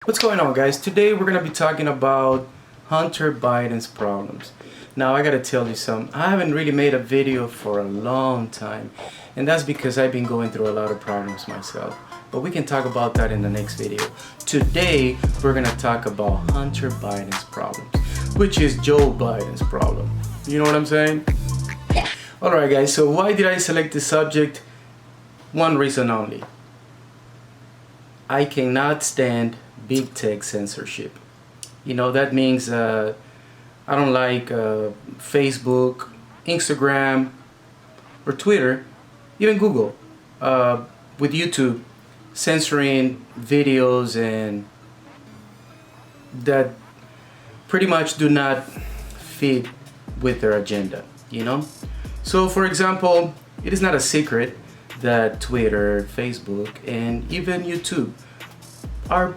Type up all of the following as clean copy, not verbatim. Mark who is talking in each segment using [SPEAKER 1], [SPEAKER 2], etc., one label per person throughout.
[SPEAKER 1] What's going on, guys? Today we're going to be talking about Hunter Biden's problems. Now I gotta tell you something, I haven't really made a video for a long time, and that's because I've been going through a lot of problems myself. But we can talk about that in the next video. Today we're gonna talk about Hunter Biden's problems, which is Joe Biden's problem. You know what I'm saying? Alright guys, so why did I select this subject? One reason only. I cannot stand big tech censorship. You know, that means I don't like Facebook, Instagram, or Twitter, even Google, with YouTube censoring videos and that pretty much do not fit with their agenda, you know? So for example, it is not a secret that Twitter, Facebook, and even YouTube are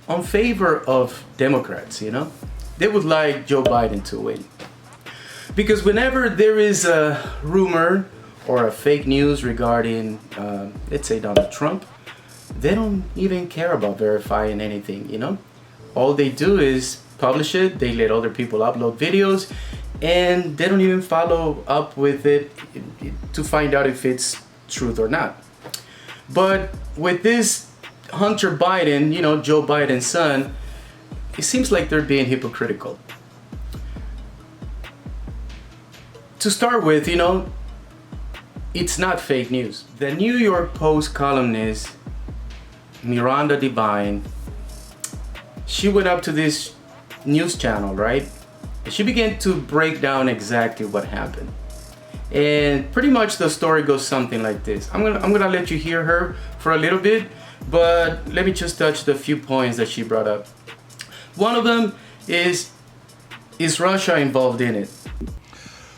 [SPEAKER 1] on favor of Democrats, you know? They would like Joe Biden to win. Because whenever there is a rumor or a fake news regarding, let's say Donald Trump, they don't even care about verifying anything, you know? All they do is publish it, they let other people upload videos, and they don't even follow up with it to find out if it's truth or not. But with this Hunter Biden, you know, Joe Biden's son, it seems like they're being hypocritical. To start with, you know, it's not fake news. The New York Post columnist, Miranda Devine, she went up to this news channel, right? She began to break down exactly what happened. And pretty much the story goes something like this. I'm gonna let you hear her for a little bit, but let me just touch the few points that she brought up. One of them is Russia involved in it?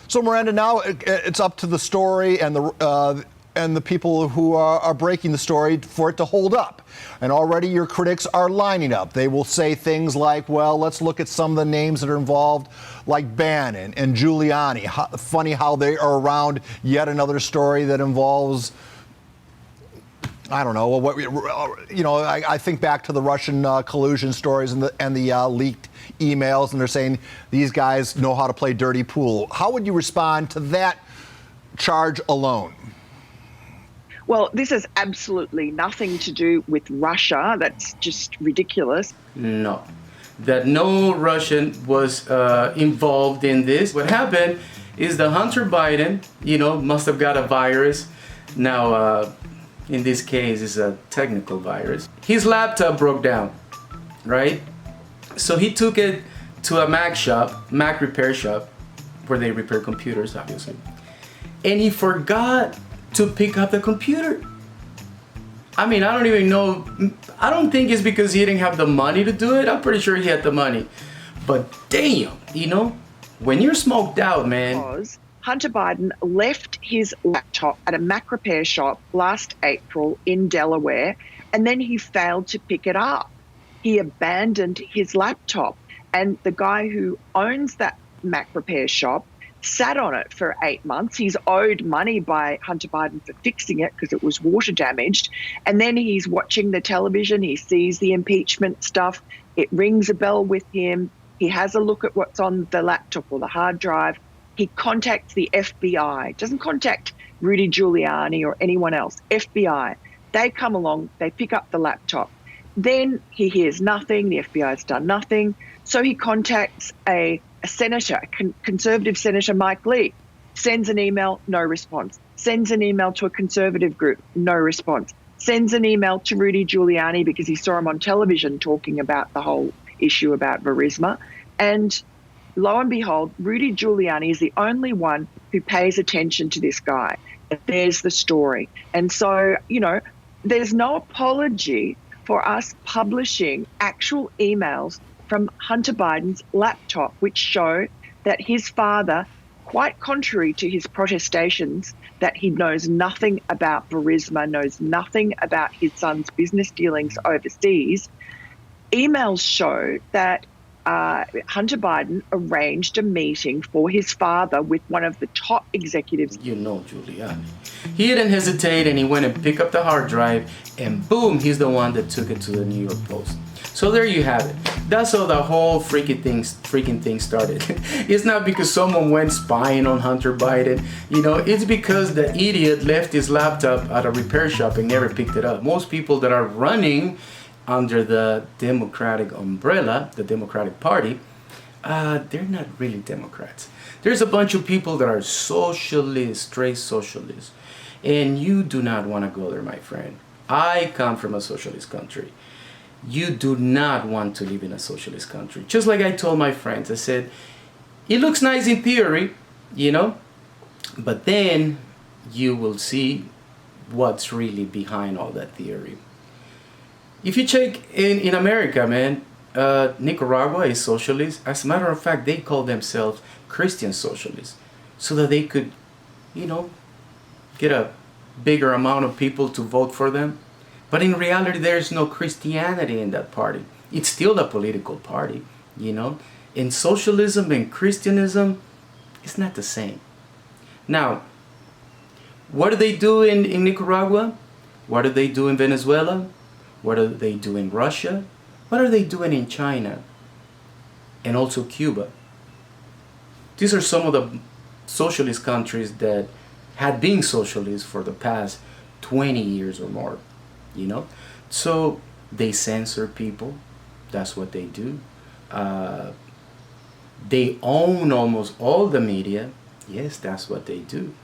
[SPEAKER 2] So Miranda, now it's up to the story and the people who are breaking the story for it to hold up. And already your critics are lining up. They will say things like, well, let's look at some of the names that are involved, like Bannon and Giuliani. Funny how they are around yet another story that involves, I don't know, what, you know, I think back to the Russian collusion stories and the leaked emails, and they're saying these guys know how to play dirty pool. How would you respond to that charge alone?
[SPEAKER 3] Well, this has absolutely nothing to do with Russia. That's just ridiculous.
[SPEAKER 1] No, that no Russian was involved in this. What happened is the Hunter Biden, you know, must have got a virus. Now, in this case, it's a technical virus. His laptop broke down, right? So he took it to a Mac repair shop, where they repair computers, obviously. And he forgot to pick up the computer. I mean, I don't even know. I don't think it's because he didn't have the money to do it. I'm pretty sure he had the money. But damn, you know, when you're smoked out, man.
[SPEAKER 3] Because Hunter Biden left his laptop at a Mac repair shop last April in Delaware, and then he failed to pick it up. He abandoned his laptop, and the guy who owns that Mac repair shop sat on it for 8 months. He's owed money by Hunter Biden for fixing it because it was water damaged. And then he's watching the television. He sees the impeachment stuff. It rings a bell with him. He has a look at what's on the laptop or the hard drive. He contacts the FBI, doesn't contact Rudy Giuliani or anyone else, FBI. They come along, they pick up the laptop. Then he hears nothing, the FBI's done nothing. So he contacts a senator, conservative Senator Mike Lee, sends an email, no response. Sends an email to a conservative group, no response. Sends an email to Rudy Giuliani because he saw him on television talking about the whole issue about Burisma. And lo and behold, Rudy Giuliani is the only one who pays attention to this guy. There's the story. And so, you know, there's no apology for us publishing actual emails from Hunter Biden's laptop, which show that his father, quite contrary to his protestations, that he knows nothing about Burisma, knows nothing about his son's business dealings overseas. Emails show that Hunter Biden arranged a meeting for his father with one of the top executives.
[SPEAKER 1] You know Giuliani. He didn't hesitate and he went and picked up the hard drive and boom, he's the one that took it to the New York Post. So there you have it. That's how the whole freaking thing started. It's not because someone went spying on Hunter Biden. It's because the idiot left his laptop at a repair shop and never picked it up. Most people that are running under the Democratic umbrella, the Democratic Party, they're not really Democrats. There's a bunch of people that are socialists, straight socialists. And you do not want to go there, my friend. I come from a socialist country. You do not want to live in a socialist country. Just like I told my friends, I said, it looks nice in theory, but then you will see what's really behind all that theory. If you check in America, man, Nicaragua is socialist. As a matter of fact, they call themselves Christian socialists so that they could, get a bigger amount of people to vote for them. But in reality, there's no Christianity in that party. It's still a political party, And socialism and Christianism, it's not the same. Now, what do they do in Nicaragua? What do they do in Venezuela? What do they do in Russia? What are they doing in China? And also Cuba. These are some of the socialist countries that had been socialist for the past 20 years or more, So they censor people. That's what they do. They own almost all the media. Yes, that's what they do.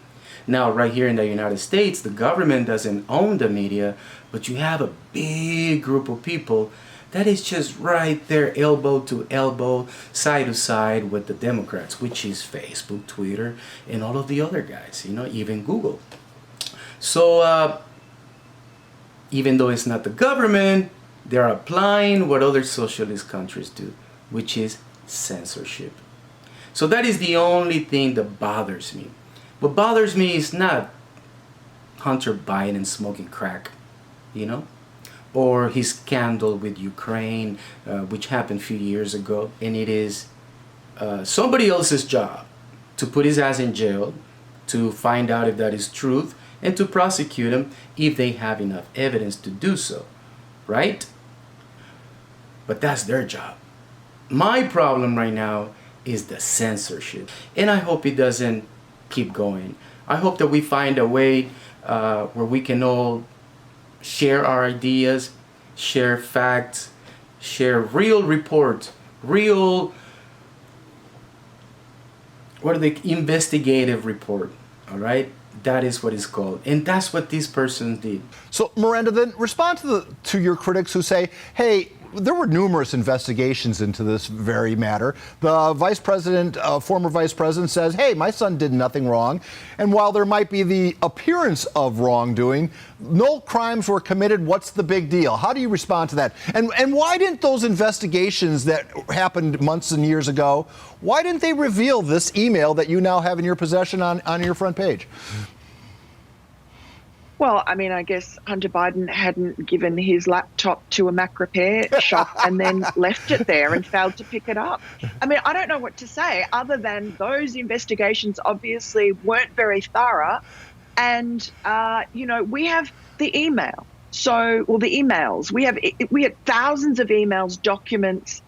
[SPEAKER 1] Now, right here in the United States, the government doesn't own the media, but you have a big group of people that is just right there, elbow to elbow, side to side with the Democrats, which is Facebook, Twitter, and all of the other guys, even Google. So, even though it's not the government, they're applying what other socialist countries do, which is censorship. So that is the only thing that bothers me. What bothers me is not Hunter Biden smoking crack, or his scandal with Ukraine, which happened a few years ago, and it is somebody else's job to put his ass in jail, to find out if that is truth, and to prosecute him if they have enough evidence to do so, right? But that's their job. My problem right now is the censorship, and I hope it doesn't keep going. I hope that we find a way where we can all share our ideas, share facts, share real reports, investigative report, all right? That is what it's called. And that's what this person did.
[SPEAKER 2] So, Miranda, then respond to your critics who say, hey, there were numerous investigations into this very matter. The vice president, former vice president, says, hey, my son did nothing wrong. And while there might be the appearance of wrongdoing, no crimes were committed. What's the big deal? How do you respond to that? And why didn't those investigations that happened months and years ago, why didn't they reveal this email that you now have in your possession on your front page?
[SPEAKER 3] Well, I mean, I guess Hunter Biden hadn't given his laptop to a Mac repair shop and then left it there and failed to pick it up. I mean, I don't know what to say other than those investigations obviously weren't very thorough. And, we have the email. The emails. We have thousands of emails, documents,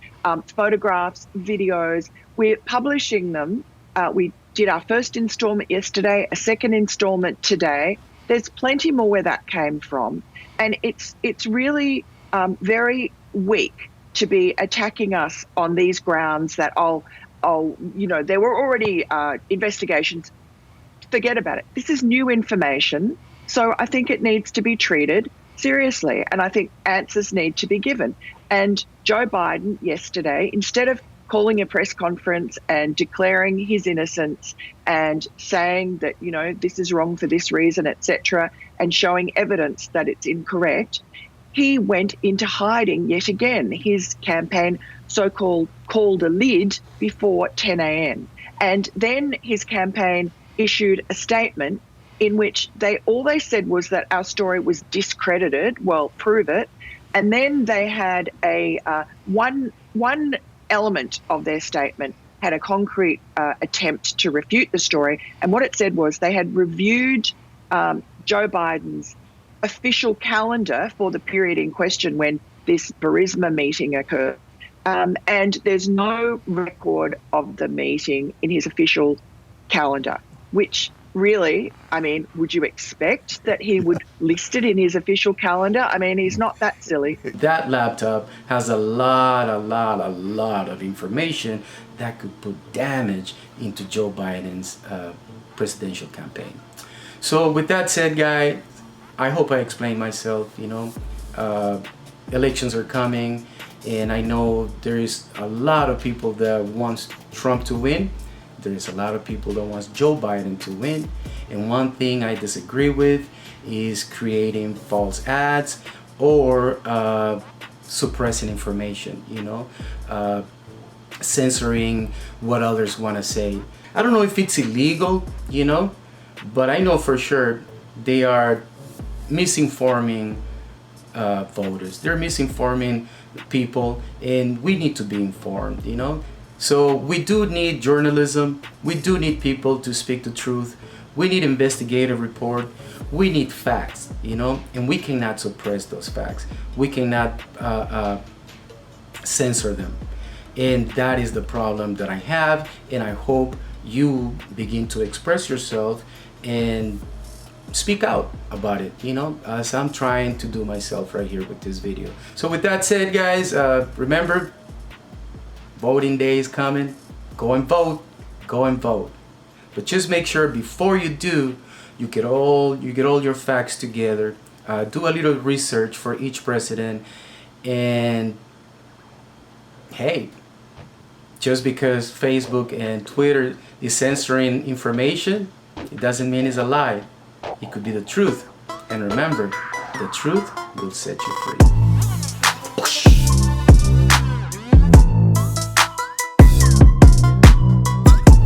[SPEAKER 3] photographs, videos. We're publishing them. We did our first installment yesterday, a second installment today. There's plenty more where that came from. And it's really very weak to be attacking us on these grounds that, there were already investigations. Forget about it. This is new information. So I think it needs to be treated seriously. And I think answers need to be given. And Joe Biden yesterday, instead of calling a press conference and declaring his innocence and saying that, this is wrong for this reason, etc., and showing evidence that it's incorrect, he went into hiding yet again. His campaign so-called called a lid before 10 a.m. And then his campaign issued a statement in which all they said was that our story was discredited. Well, prove it. And then they had a one element of their statement had a concrete attempt to refute the story. And what it said was they had reviewed Joe Biden's official calendar for the period in question when this Burisma meeting occurred. And there's no record of the meeting in his official calendar, which really, I mean, would you expect that he would list it in his official calendar? I mean, he's not that silly.
[SPEAKER 1] That laptop has a lot of information that could put damage into Joe Biden's presidential campaign. So with that said, guys, I hope I explained myself. Elections are coming, and I know there is a lot of people that wants Trump to win. There is a lot of people that wants Joe Biden to win. And one thing I disagree with is creating false ads or suppressing information, censoring what others want to say. I don't know if it's illegal, but I know for sure they are misinforming voters. They're misinforming people, and we need to be informed, So we do need journalism. We do need people to speak the truth. We need investigative report. We need facts, and we cannot suppress those facts. We cannot censor them. And that is the problem that I have, and I hope you begin to express yourself and speak out about it, as I'm trying to do myself right here with this video. So with that said, guys, remember, voting day is coming. Go and vote. Go and vote. But just make sure before you do, you get all your facts together. Do a little research for each president. And hey, just because Facebook and Twitter is censoring information, it doesn't mean it's a lie. It could be the truth. And remember, the truth will set you free.